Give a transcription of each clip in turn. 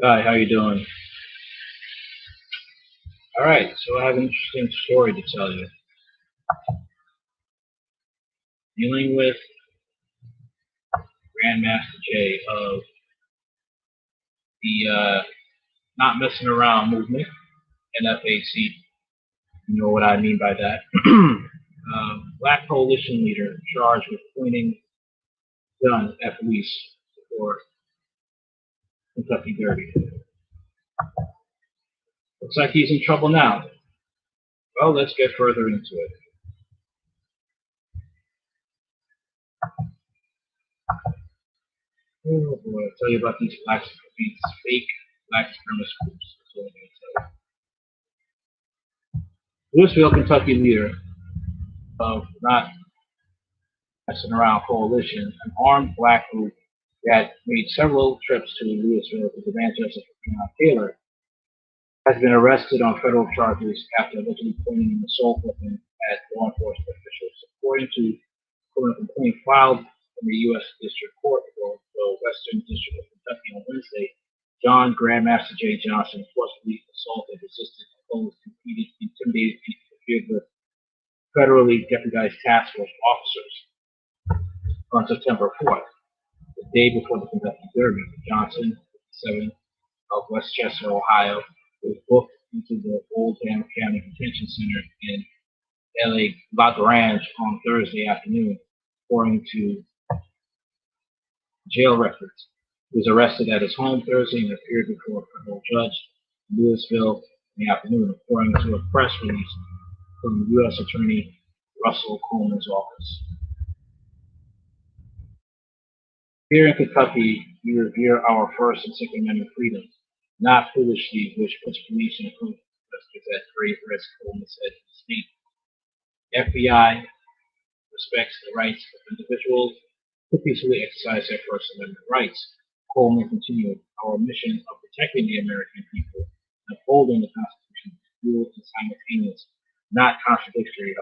Hi, how you doing? All right, so I have an interesting story to tell you. Dealing with Grandmaster Jay of the Not Messing Around movement, NFAC. You know what I mean by that. Black coalition leader charged with pointing gun at police for Kentucky Derby. Looks like he's in trouble now. Well, let's get further into it. Oh boy, I'll tell you about these fake black supremacist groups. That's what I'm going to tell you. Louisville, Kentucky leader of Not Messing Around Coalition, an armed black group that made several trips to Louisville to demand justice for Breonna Taylor, has been arrested on federal charges after allegedly pointing an assault weapon at law enforcement officials. According to a complaint filed in the U.S. District Court for the Western District of Kentucky on Wednesday, John Grandmaster J. Johnson forcibly assaulted, resisted, opposed, impeded, intimidated, and interfered with federally deputized task force officers on September 4th, the day before the Kentucky Derby. Johnson, 57, of Westchester, Ohio, was booked into the Oldham County Detention Center in La Grange on Thursday afternoon, according to jail records. He was arrested at his home Thursday and appeared before a federal judge in Louisville in the afternoon, according to a press release from U.S. Attorney Russell Coleman's office. Here in Kentucky, we revere our First and Second Amendment freedoms, not foolishly, which puts police and protesters at great risk, Coleman said to the state. FBI respects the rights of individuals to peacefully exercise their First Amendment rights. Coleman continued, our mission of protecting the American people and upholding the Constitution is dual and simultaneous, not contradictory.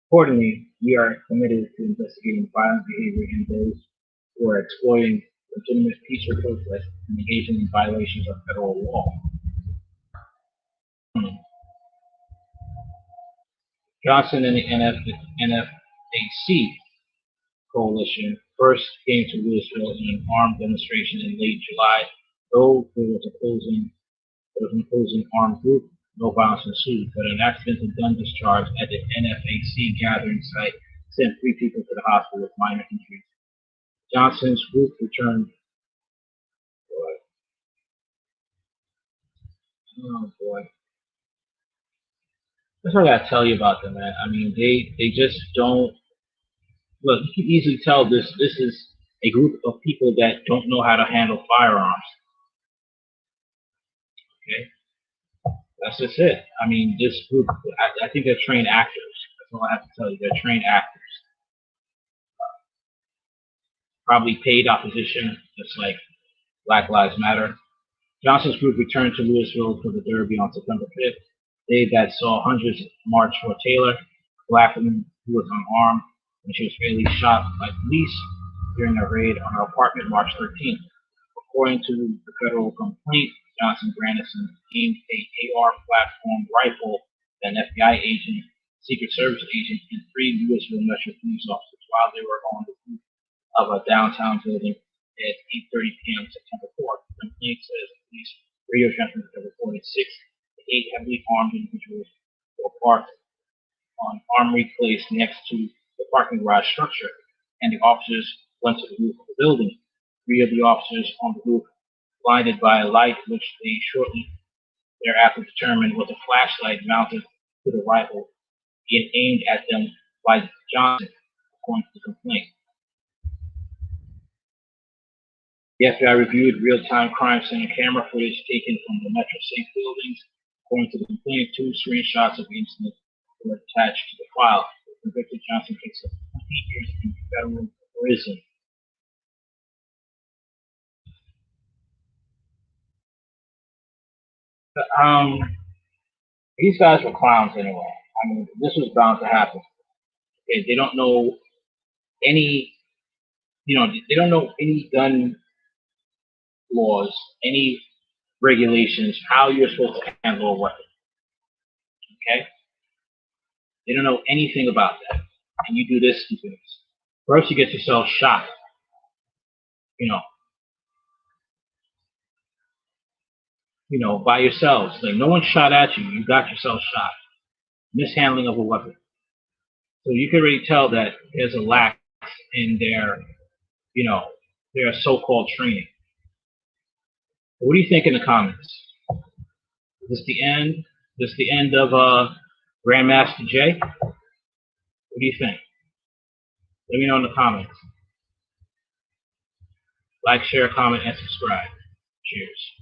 Accordingly, we are committed to investigating violent behavior in those who are exploiting legitimate peaceful protest and engaging in violations of federal law. Johnson and the NFAC coalition first came to Louisville in an armed demonstration in late July, though there was an opposing armed group. No violence ensued, but an accidental gun discharge at the NFAC gathering site sent 3 people to the hospital with minor injuries. Johnson's group returned. Oh boy. That's what I gotta tell you about them, man. I mean, they just don't look. You can easily tell this is a group of people that don't know how to handle firearms. Okay, that's just it. I mean, this group. I think they're trained actors. That's all I have to tell you. They're trained actors. Probably paid opposition, just like Black Lives Matter. Johnson's group returned to Louisville for the Derby on September 5th, day that saw hundreds march for Taylor, a black woman who was unarmed when she was fatally shot by police during a raid on her apartment March 13th. According to the federal complaint, Johnson Grandison aimed a AR platform rifle at an FBI agent, Secret Service agent, and 3 Louisville Metro police officers while they were on the roof of a downtown building at 8:30 p.m. September 4th. The complaint says police radio transmitters have reported 6 to 8 heavily armed individuals were parked on Armory Place next to the parking garage structure, and the officers went to the roof of the building. 3 of the officers on the roof, blinded by a light which they shortly thereafter determined was a flashlight mounted to the rifle, being aimed at them by Johnson, according to the complaint. The FBI reviewed real-time crime scene camera footage taken from the Metro Safe buildings. According to the complaint, 2 screenshots of the incident were attached to the file. The convicted Johnson faces 20 years in federal prison. These guys were clowns anyway. I mean, this was bound to happen. Okay, they don't know any, they don't know any gun laws, any regulations, how you're supposed to handle a weapon. Okay? They don't know anything about that. And you do this stupidness. First, you get yourself shot. By yourselves. Like, no one shot at you. You got yourself shot. Mishandling of a weapon. So you can already tell that there's a lack in their so-called training. What do you think in the comments? Is this the end? Is this the end of Grandmaster Jay? What do you think? Let me know in the comments. Like, share, comment, and subscribe. Cheers.